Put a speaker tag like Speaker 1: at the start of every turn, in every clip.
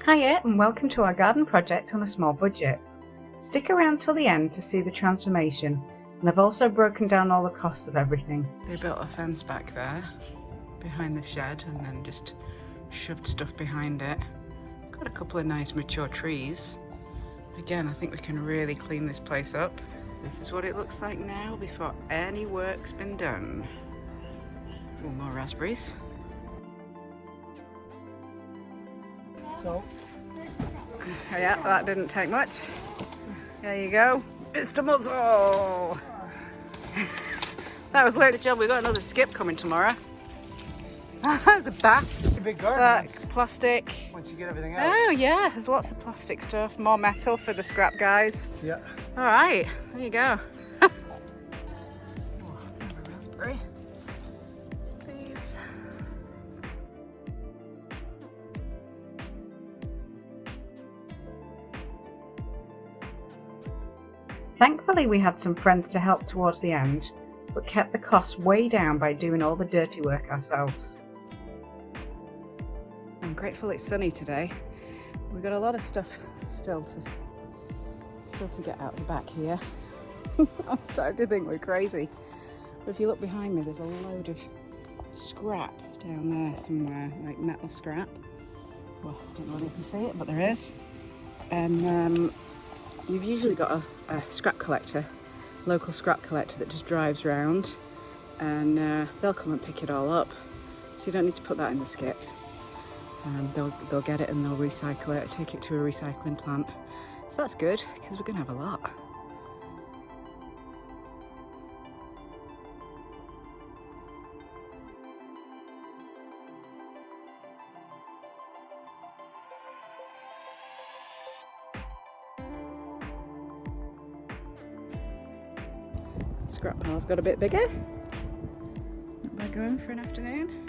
Speaker 1: Hiya and welcome to our garden project on a small budget. Stick around till the end to see the transformation, and I've also broken down all the costs of everything.
Speaker 2: They built a fence back there behind the shed and then just shoved stuff behind it. Got a couple of nice mature trees. Again, I think we can really clean this place up. This is what it looks like now before any work's been done. Ooh, more raspberries.
Speaker 3: So,
Speaker 2: Yeah, that didn't take much. There you go, Mr. Muzzle. That was a load of job. We've got another skip coming tomorrow. There's a bath.
Speaker 3: a big garden
Speaker 2: Plastic.
Speaker 3: once you get everything out.
Speaker 2: Oh yeah, there's lots of plastic stuff. More metal for the scrap guys.
Speaker 3: Yeah.
Speaker 2: All right, there you go. Oh, another raspberry. Please.
Speaker 1: Thankfully we had some friends to help towards the end, but kept the costs way down by doing all the dirty work ourselves.
Speaker 2: I'm grateful it's sunny today. We've got a lot of stuff still to get out the back here. I'm starting to think we're crazy. But if you look behind me, there's a load of scrap down there somewhere, like metal scrap. Well, I don't know whether you can see it, but there is. And you've usually got a scrap collector, local scrap collector that just drives round, and they'll come and pick it all up. So you don't need to put that in the skip. They'll get it and they'll recycle it, take it to a recycling plant. So that's good, because we're going to have a lot. Scrap pile's got a bit bigger. Not bad going for an afternoon.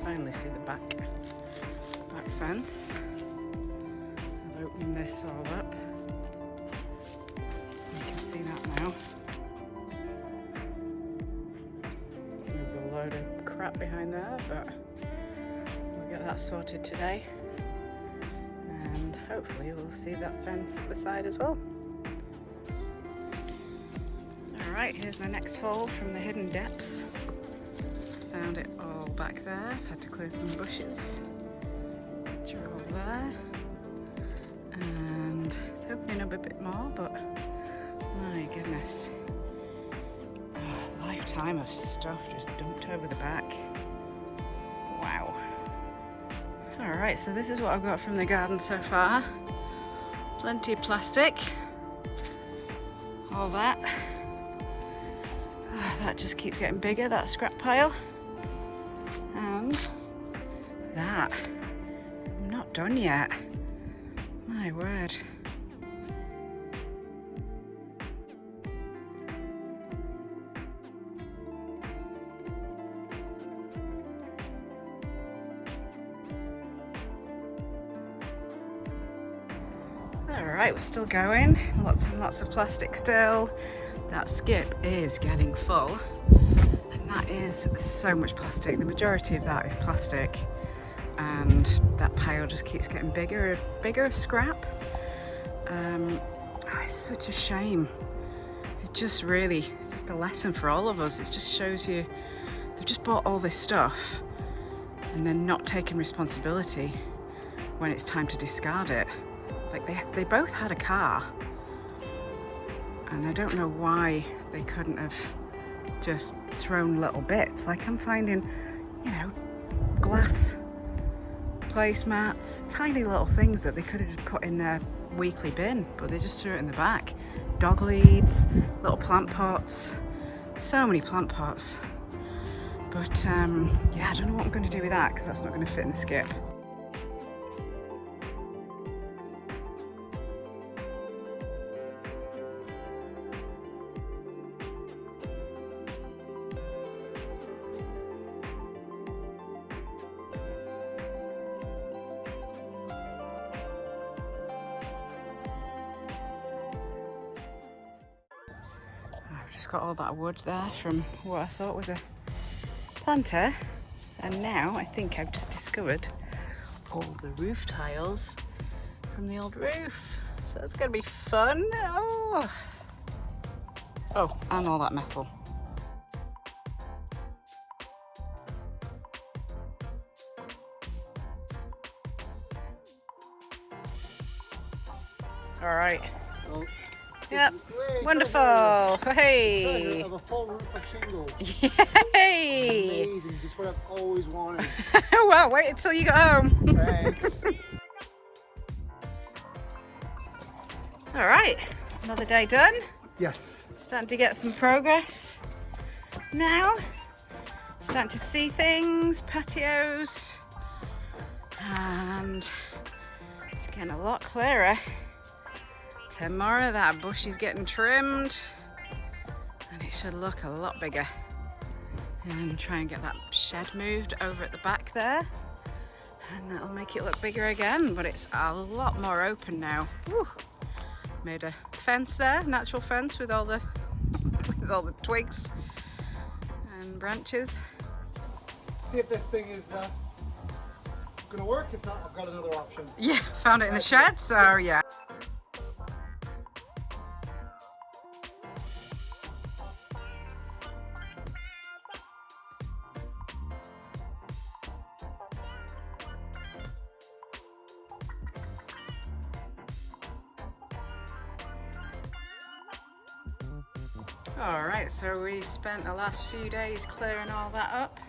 Speaker 2: Finally see the back fence. I've opened this all up. You can see that now. There's a load of crap behind there, but we'll get that sorted today. And hopefully we'll see that fence at the side as well. Alright, here's my next haul from the hidden depth. Found it all back there. Had to clear some bushes. They're all there. And it's opening up a bit more, but my goodness. A lifetime of stuff just dumped over the back. Wow. Alright, so this is what I've got from the garden so far. Plenty of plastic. All that. That just keeps getting bigger, that scrap pile. And that. I'm not done yet. My word. Alright, we're still going. Lots and lots of plastic still. That skip is getting full. And that is so much plastic. The majority of that is plastic. And that pile just keeps getting bigger of scrap. It's such a shame. It's just a lesson for all of us. It just shows you they've just bought all this stuff and then not taking responsibility when it's time to discard it. Like they both had a car, and I don't know why they couldn't have just thrown little bits. Like I'm finding, glass placemats, tiny little things that they could have just put in their weekly bin, but they just threw it in the back. Dog leads, little plant pots, so many plant pots. But yeah, I don't know what I'm going to do with that, because that's not going to fit in the skip. just got all that wood there from what I thought was a planter, and now I think I've just discovered all the roof tiles from the old roof. So it's gonna be fun. Oh, and all that metal. All right.
Speaker 3: Well,
Speaker 2: Yep.
Speaker 3: way
Speaker 2: Wonderful.
Speaker 3: Treasure
Speaker 2: Hey.
Speaker 3: of a full roof of shingles.
Speaker 2: Yay.
Speaker 3: Amazing. Just what I've always wanted.
Speaker 2: Well, wait until you get home.
Speaker 3: Thanks.
Speaker 2: All right. Another day done.
Speaker 3: Yes.
Speaker 2: Starting to get some progress now. Starting to see things, patios, and it's getting a lot clearer. Tomorrow that bush is getting trimmed and it should look a lot bigger. And try and get that shed moved over at the back there, and that'll make it look bigger again, but it's a lot more open now. Woo. Made a fence there, natural fence with all the with all the twigs and branches.
Speaker 3: See if this thing is gonna work. If not, I've got another option.
Speaker 2: Yeah, found it in the shed, so yeah. Alright, so we've spent the last few days clearing all that up.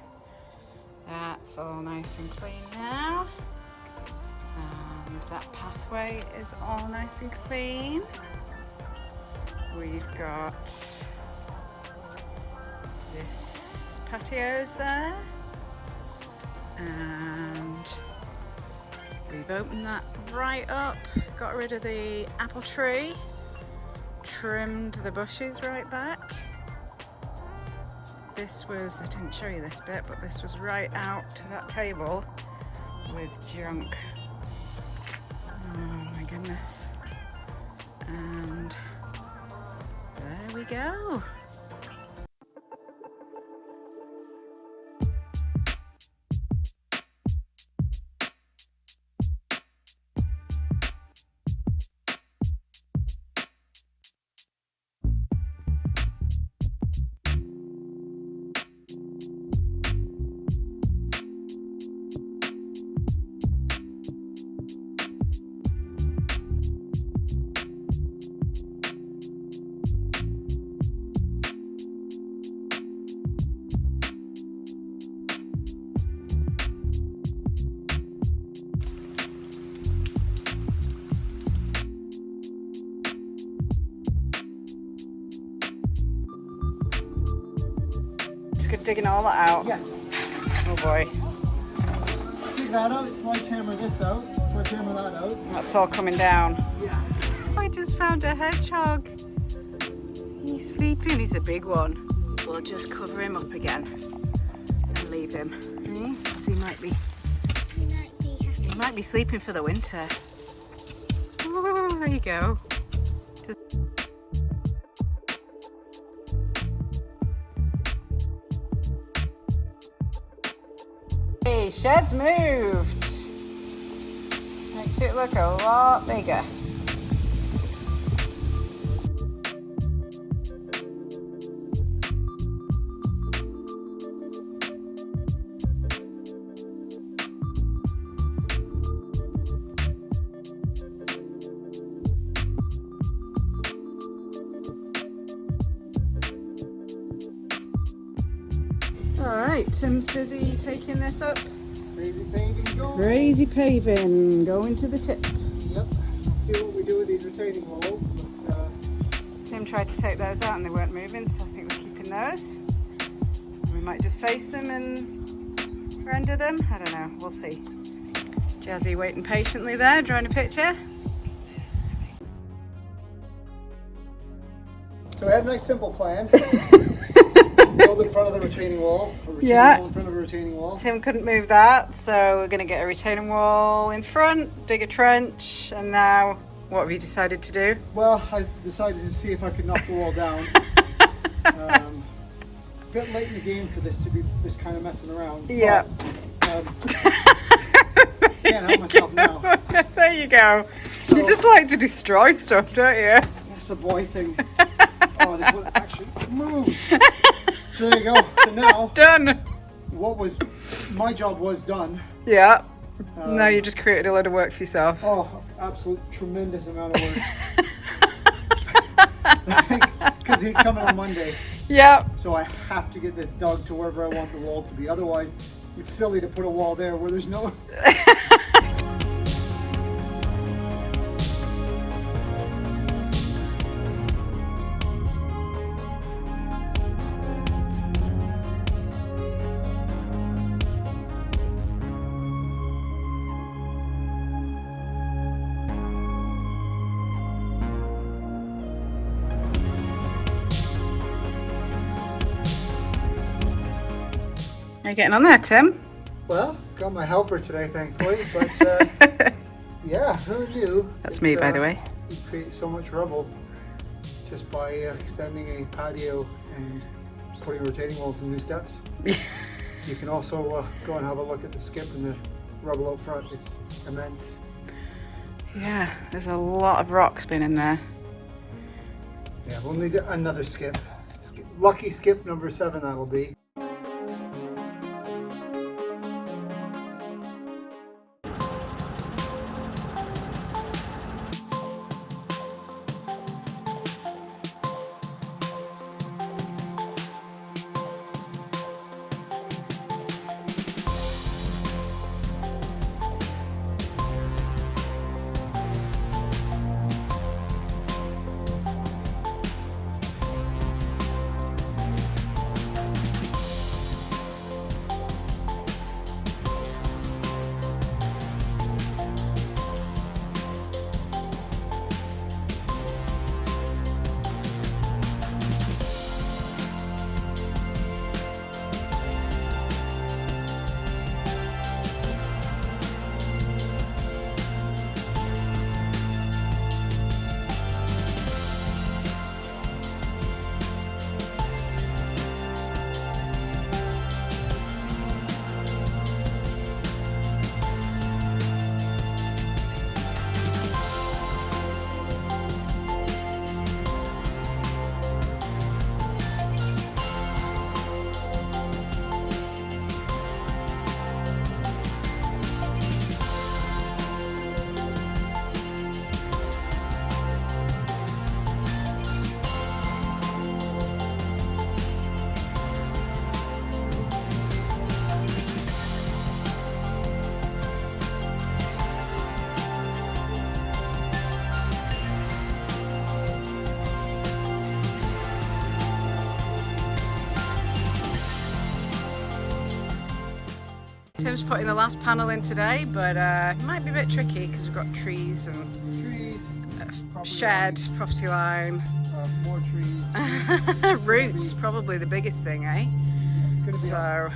Speaker 2: That's all nice and clean now. And that pathway is all nice and clean. We've got this patio's there. And we've opened that right up, got rid of the apple tree. Trimmed the bushes right back. This was, I didn't show you this bit, but this was right out to that table with junk. Oh my goodness. And there we go. Just digging all that out.
Speaker 3: Yes.
Speaker 2: Oh boy.
Speaker 3: Dig that out, sledgehammer this out, sledgehammer that out.
Speaker 2: That's all coming down.
Speaker 3: Yeah.
Speaker 2: I just found a hedgehog. He's sleeping. He's a big one. We'll just cover him up again and leave him. Because he might be sleeping for the winter. Oh, there you go. Hey, shed's moved. Makes it look a lot bigger. Alright, Tim's busy taking this up.
Speaker 3: Crazy paving going.
Speaker 2: Crazy paving, going to the tip.
Speaker 3: Yep. We'll see what we do with these retaining walls, but
Speaker 2: Tim tried to take those out and they weren't moving, so I think we're keeping those. We might just face them and render them. I don't know, we'll see. Jazzy waiting patiently there, drawing a picture.
Speaker 3: so we had a nice simple plan. Build in front of the retaining wall. A retaining wall in front of a retaining wall.
Speaker 2: Tim couldn't move that, so we're going to get a retaining wall in front, dig a trench, and now what have you decided to do?
Speaker 3: Well, I decided to see if I could knock the wall down. Bit late in the game for this to be this kind of messing around.
Speaker 2: Yeah.
Speaker 3: But, can't help myself now.
Speaker 2: There you go. You just like to destroy stuff, don't you?
Speaker 3: That's a boy thing. Oh, this one actually moves. So there you go. So now,
Speaker 2: Done.
Speaker 3: what was my job was done.
Speaker 2: Yeah. Now you just created a load of work for yourself.
Speaker 3: Oh, absolute tremendous amount of work. Because he's coming on Monday.
Speaker 2: Yeah.
Speaker 3: So I have to get this dug to wherever I want the wall to be. Otherwise, it's silly to put a wall there where there's no...
Speaker 2: How you getting on there, Tim?
Speaker 3: Well, got my helper today, thankfully. But yeah, who knew?
Speaker 2: That's me, by the way.
Speaker 3: You create so much rubble just by extending a patio and putting a retaining wall to new steps. You can also go and have a look at the skip and the rubble out front. It's immense.
Speaker 2: Yeah, there's a lot of rocks been in there.
Speaker 3: Yeah, we'll need another skip. Lucky skip number 7 that'll be.
Speaker 2: Tim's putting the last panel in today, but it might be a bit tricky because we've got trees and shed, property line.
Speaker 3: More trees.
Speaker 2: Roots, probably the biggest thing, eh?
Speaker 3: It's gonna be,
Speaker 2: So,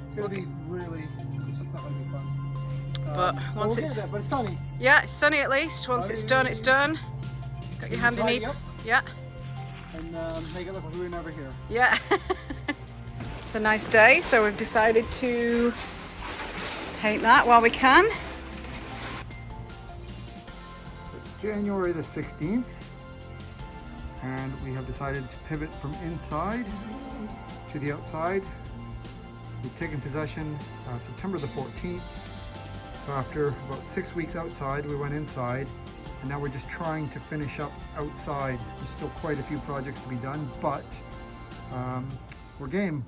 Speaker 3: it's gonna be really. It's not gonna be fun.
Speaker 2: but once
Speaker 3: we'll
Speaker 2: it's
Speaker 3: get it, but it's sunny.
Speaker 2: yeah, it's sunny at least. Once it's done, it's done. Got your handy
Speaker 3: Tidy
Speaker 2: knee.
Speaker 3: up
Speaker 2: Yeah,
Speaker 3: and make it look like we were never here.
Speaker 2: yeah. It's a nice day, so we've decided to paint that while we can.
Speaker 3: It's January the 16th, and we have decided to pivot from inside to the outside. We've taken possession September the 14th. So after about 6 weeks outside, we went inside, and now we're just trying to finish up outside. There's still quite a few projects to be done, but we're game.